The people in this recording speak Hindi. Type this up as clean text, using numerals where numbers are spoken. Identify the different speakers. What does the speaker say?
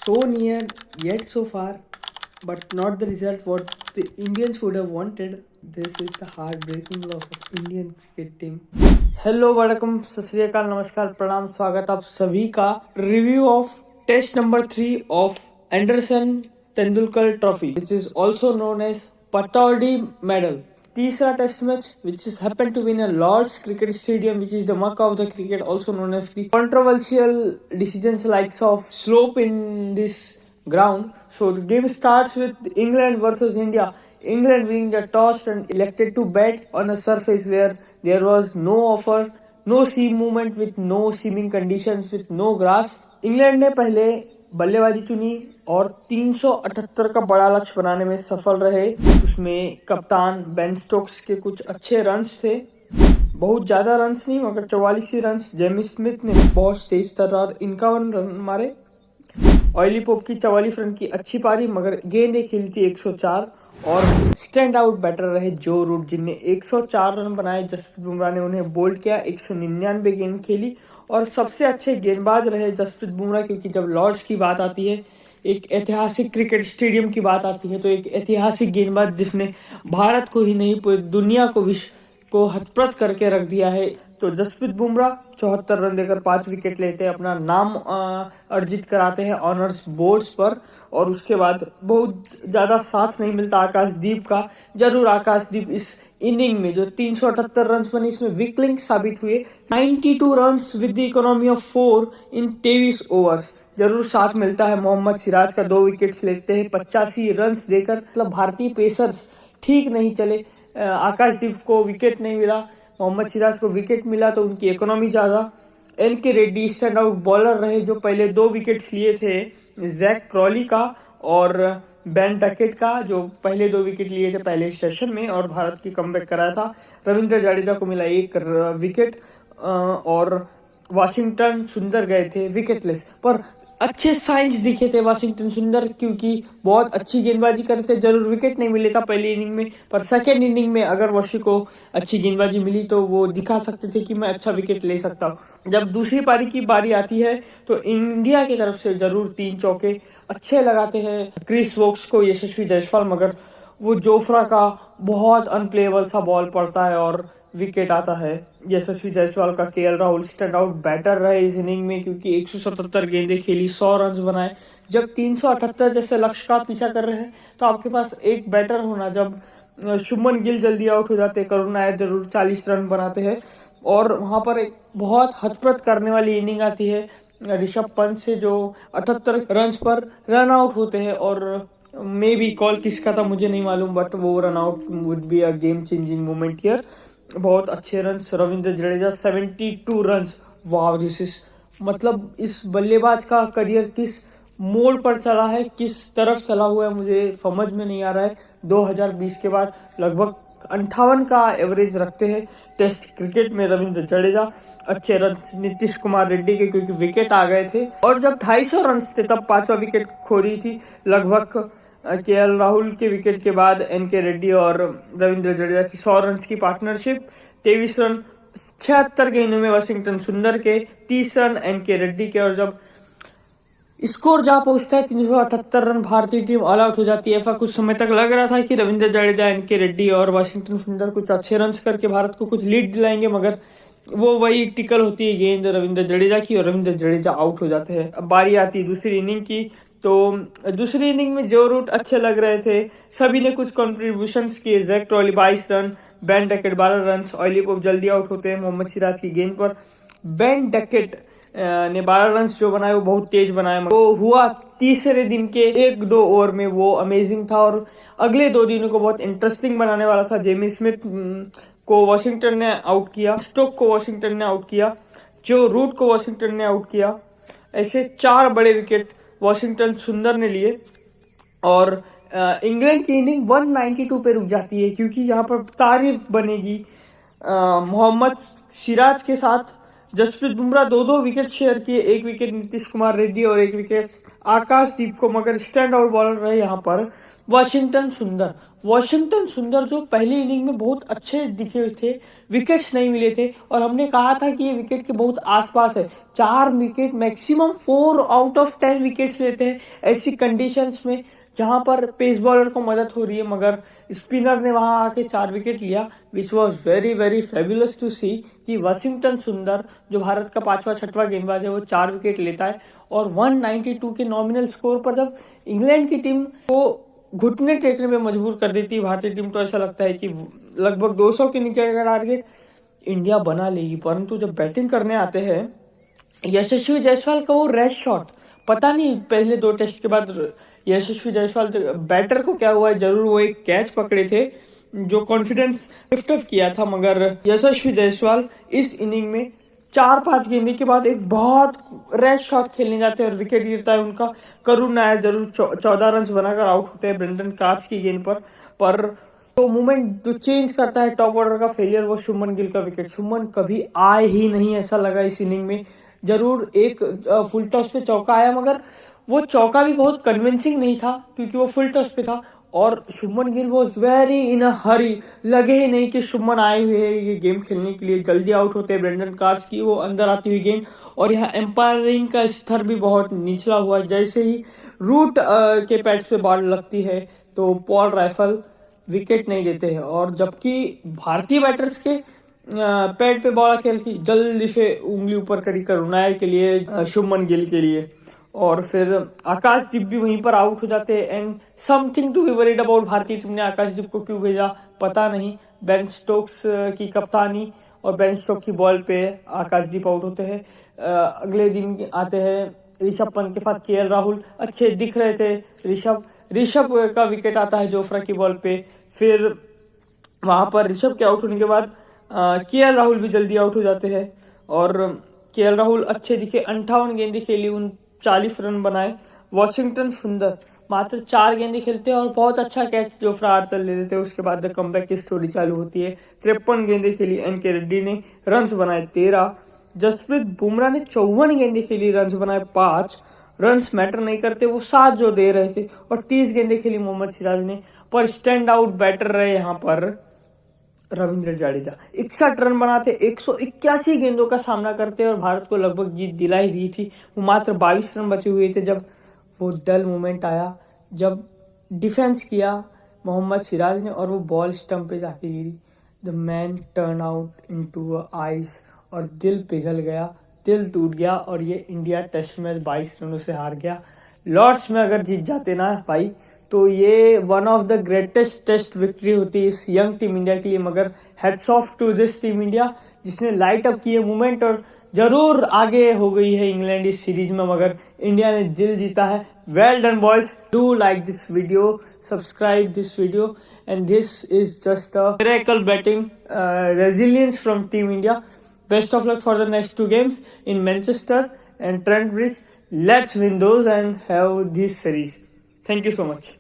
Speaker 1: so near yet so far, but not the result what the Indians would have wanted. This is the heartbreaking loss of Indian cricket team. Hello वड़कम सत श्री अकाल नमस्कार प्रणाम स्वागत आप सभी का review of test number 3 of Anderson Tendulkar trophy which is also known as Pataudi medal. तीसरा test match which is happened to be in a Lord's Cricket Stadium which is the Mecca of the cricket, also known as the controversial decisions likes of slope in this ground. So the game starts with England versus India. England winning the toss and elected to bat on a surface where there was no offer, no seam movement with no seaming conditions with no grass. England ने पहले बल्लेबाजी चुनी और 378 का बड़ा लक्ष्य बनाने में सफल रहे. उसमें कप्तान बेन स्टोक्स के कुछ अच्छे रन्स थे, बहुत ज्यादा रन्स नहीं मगर 44 ही रन्स. जेमी स्मिथ ने बहुत तेज तर्रार 51 रन मारे. ऑयली पोप की 44 रन की अच्छी पारी मगर गेंदें खेली थी 104. और स्टैंड आउट बैटर रहे जो रूट जिनने 104 रन बनाए. जसप्रीत बुमराह ने उन्हें बोल्ड किया. 199 गेंद खेली और सबसे अच्छे गेंदबाज रहे जसप्रीत बुमराह, क्योंकि जब लॉर्ड्स की बात आती है, एक ऐतिहासिक क्रिकेट स्टेडियम की बात आती है, तो एक ऐतिहासिक गेंदबाज जिसने भारत को ही नहीं पूरी दुनिया को विश्व को हतप्रत करके रख दिया है, तो जसप्रीत बुमराह 74 रन देकर 5 विकेट लेते हैं, अपना नाम अर्जित कराते हैं ऑनर्स बोर्ड्स पर. और उसके बाद बहुत ज़्यादा साथ नहीं मिलता आकाशदीप का. जरूर आकाशदीप इस इनिंग में जो 378 रन बने इसमें वीक लिंक साबित हुए. 92 run with the economy of 4 in 23 overs. जरूर साथ मिलता है. मोहम्मद सिराज का 2 विकेट्स लेते हैं 85 रन देकर. मतलब भारतीय पेसर्स ठीक नहीं चले. आकाशदीप को विकेट नहीं मिला, मोहम्मद सिराज को विकेट मिला, तो उनकी इकोनॉमी ज़्यादा. NK. Reddy stand out bowler रहे जो पहले 2 विकेट्स लिए थे, जैक क्रॉली का और बेन डकेट का, जो पहले 2 विकेट लिए थे पहले सेशन में और भारत की कमबैक कराया था. रविंद्र जडेजा को मिला 1 विकेट और वाशिंगटन सुंदर गए थे विकेटलेस. पर अच्छे साइंस दिखे थे वाशिंगटन सुंदर, क्योंकि बहुत अच्छी गेंदबाजी कर रहे थे. जरूर विकेट नहीं मिले था पहली इनिंग में, पर सेकेंड इनिंग में अगर वॉशी को अच्छी गेंदबाजी मिली तो वो दिखा सकते थे कि मैं अच्छा विकेट ले सकता हूँ. जब दूसरी पारी की बारी आती है तो इंडिया की तरफ से जरूर 3 चौके अच्छे लगाते हैं क्रिस वोक्स को यशस्वी जायसवाल, मगर वो जोफ्रा का बहुत अनप्लेएबल सा बॉल पड़ता है और विकेट आता है यशस्वी जायसवाल का. KL Rahul stand out batter रहे इस इनिंग में, क्योंकि 177 गेंदें खेली, 100 रन बनाए. जब 378 जैसे लक्ष्य का पीछा कर रहे हैं तो आपके पास एक बैटर होना. जब शुभमन गिल जल्दी आउट हो जाते, करुण नायर जरूर 40 रन बनाते हैं और वहां पर एक बहुत हतप्रत करने वाली इनिंग आती है ऋषभ पंत से, जो 78 रन पर रन आउट होते हैं. और मे बी कॉल किसका था मुझे नहीं मालूम, बट वो run out would be a game changing moment here. बहुत अच्छे run. Ravindra Jadeja 72 run. Wow, this is मतलब इस बल्लेबाज का करियर किस मोड़ पर चला है, किस तरफ चला हुआ है, मुझे समझ में नहीं आ रहा है. 2020 के बाद लगभग 58 का एवरेज रखते हैं टेस्ट क्रिकेट में रविंद्र जडेजा. अच्छे रन नीतीश कुमार रेड्डी के, क्योंकि विकेट आ गए थे और जब 250 रन थे तब 5वां विकेट खोरी थी. लगभग केएल राहुल के विकेट के बाद एन.के. रेड्डी और रविंद्र जडेजा की 100 रन की पार्टनरशिप. 23 रन 76 गेंदों में वाशिंगटन सुंदर के, 30 रन एन.के. रेड्डी के. और जब स्कोर जा पहुंचता है 378 रन, भारतीय टीम ऑल आउट हो जाती है. ऐसा कुछ समय तक लग रहा था कि रविंद्र जडेजा, एन.के. रेड्डी और वाशिंगटन सुंदर कुछ अच्छे रन करके भारत को कुछ लीड दिलाएंगे, मगर वो वही टिकल होती है गेंद रविंद्र जडेजा की और रविंद्र जडेजा आउट हो जाते हैं. अब बारी आती है दूसरी इनिंग की. तो दूसरी इनिंग में जो रूट अच्छे लग रहे थे सभी ने कुछ कॉन्ट्रीब्यूशंस किए. Zak Crawley 22 run, Ben Duckett 12 run. Ollie Pope जल्दी आउट होते हैं मोहम्मद सिराज की गेंद पर. बेन डकेट ने 12 रन जो बनाए वो बहुत तेज बनाए. वो हुआ तीसरे दिन के 1-2 ओवर में वो अमेजिंग था और अगले 2 दिनों को बहुत इंटरेस्टिंग बनाने वाला था. जेमी स्मिथ को वॉशिंगटन ने आउट किया, स्टोक को वॉशिंगटन ने आउट किया, जो रूट को वॉशिंगटन ने आउट किया. ऐसे 4 बड़े विकेट वॉशिंगटन सुंदर ने लिए और इंग्लैंड की इनिंग 192 पे रुक जाती है, क्योंकि यहाँ पर तारीफ बनेगी मोहम्मद सिराज के साथ. जसप्रीत बुमराह 2 विकेट शेयर किए, 1 विकेट नीतीश कुमार रेड्डी और 1 विकेट आकाशदीप को, मगर स्टैंड आउट बॉलर रहे यहाँ पर वॉशिंगटन सुंदर जो पहली इनिंग में बहुत अच्छे दिखे हुए थे, विकेट्स नहीं मिले थे और हमने कहा था कि ये विकेट के बहुत आसपास है। 4 wicket maximum 4 out of 10 wickets लेते हैं ऐसी कंडीशंस में जहां पर पेस बॉलर को मदद हो रही है, मगर स्पिनर ने वहां आके 4 विकेट लिया, which was very very fabulous to see कि वॉशिंगटन सुंदर जो भारत का 5वां-6वां गेंदबाज है वो 4 विकेट लेता है और 192 के नॉमिनल स्कोर पर जब इंग्लैंड की टीम को घुटने टेकने में मजबूर कर देती है भारतीय टीम, तो ऐसा लगता है कि लगभग 200 के नीचे का टारगेट इंडिया बना लेगी। परंतु जब बैटिंग करने आते हैं यशस्वी जायसवाल का वो रेड शॉट, पता नहीं पहले 2 टेस्ट के बाद यशस्वी जायसवाल बैटर को क्या हुआ है, जरूर वो एक कैच पकड़े थे जो कॉन्फिडेंस लिफ्ट अप किया था, मगर यशस्वी जायसवाल इस इनिंग में 4-5 गेंदे के बाद एक बहुत रेड शॉट खेलने जाते हैं और विकेट गिरता है उनका। करुण नायर जरूर 14 रन बनाकर आउट होते हैं ब्रेंडन कार्स की गेंद पर तो मूवमेंट जो चेंज करता है टॉप ऑर्डर का फेलियर वो शुभमन गिल का विकेट। शुभमन कभी आए ही नहीं ऐसा लगा इस इनिंग में। जरूर एक फुल टॉस पे चौका आया, मगर वो चौका भी बहुत कन्विंसिंग नहीं था क्योंकि वो फुल टॉस पे था और Shubman Gill was very in अ हरी। लगे ही नहीं कि शुभमन आए हुए हैं ये गेम खेलने के लिए, जल्दी आउट होते हैं ब्रेंडन कार्स की वो अंदर आती हुई गेंद। और यहाँ एम्पायरिंग का स्तर भी बहुत निचला हुआ, जैसे ही रूट के पैड्स पे बॉल लगती है तो पॉल राइफल विकेट नहीं देते हैं और जबकि भारतीय बैटर्स के पैड पे बॉल खेल की जल्दी से उंगली ऊपर करी करुणाय के लिए, शुभमन गिल के लिए, और फिर आकाशदीप भी वहीं पर आउट हो जाते हैं। And something to be worried about, भारतीय टीम ने आकाशदीप को क्यों भेजा पता नहीं। बेन स्टोक्स की कप्तानी और बेन स्टोक की बॉल पे आकाशदीप आउट होते हैं। अगले दिन आते हैं ऋषभ पंत के साथ केएल राहुल अच्छे दिख रहे थे। ऋषभ का विकेट आता है जोफ्रा की बॉल पे। फिर वहां पर ऋषभ के आउट होने के बाद केएल राहुल भी जल्दी आउट हो जाते हैं और केएल राहुल अच्छे दिखे, 58 गेंदें खेली, 39 रन बनाए। वॉशिंगटन सुंदर मात्र 4 गेंदें खेलते हैं और बहुत अच्छा कैच जोफ्रा आर्चर ले लेते हैं। उसके बाद द कमबैक की स्टोरी चालू होती है। 53 गेंदें खेली, एनके रेड्डी ने रन्स बनाए 13। जसप्रीत बुमराह ने 54 गेंदें खेली, रन्स बनाए 5। रन्स मैटर नहीं करते, वो 7 जो दे रहे थे। और 30 गेंदें खेली मोहम्मद सिराज ने, पर स्टैंड आउट बैटर रहे यहाँ पर रविंद्र जडेजा। 61 रन बनाते, 181 गेंदों का सामना करते और भारत को लगभग जीत दिला ही दी थी। वो मात्र 22 रन बचे हुए थे जब वो डल मोमेंट आया, जब डिफेंस किया मोहम्मद सिराज ने और वो बॉल स्टंप पे जाके गिरी। The man turn out into ice और दिल पिघल गया, दिल टूट गया और ये इंडिया टेस्ट मैच 22 रनों से हार गया। लॉर्ड्स में अगर जीत जाते ना भाई तो ये one of the greatest test victory होती है इस यंग टीम इंडिया के लिए। मगर hats off to this team India जिसने लाइट अप किए मूवमेंट, और जरूर आगे हो गई है इंग्लैंड इस सीरीज में मगर इंडिया ने दिल जीता है। Well done boys, do like this video, subscribe this video, and this is just a miracle batting resilience from Team India. Best of luck for the next 2 games in Manchester and Trent Bridge. Let's win those and have this series. Thank you so much.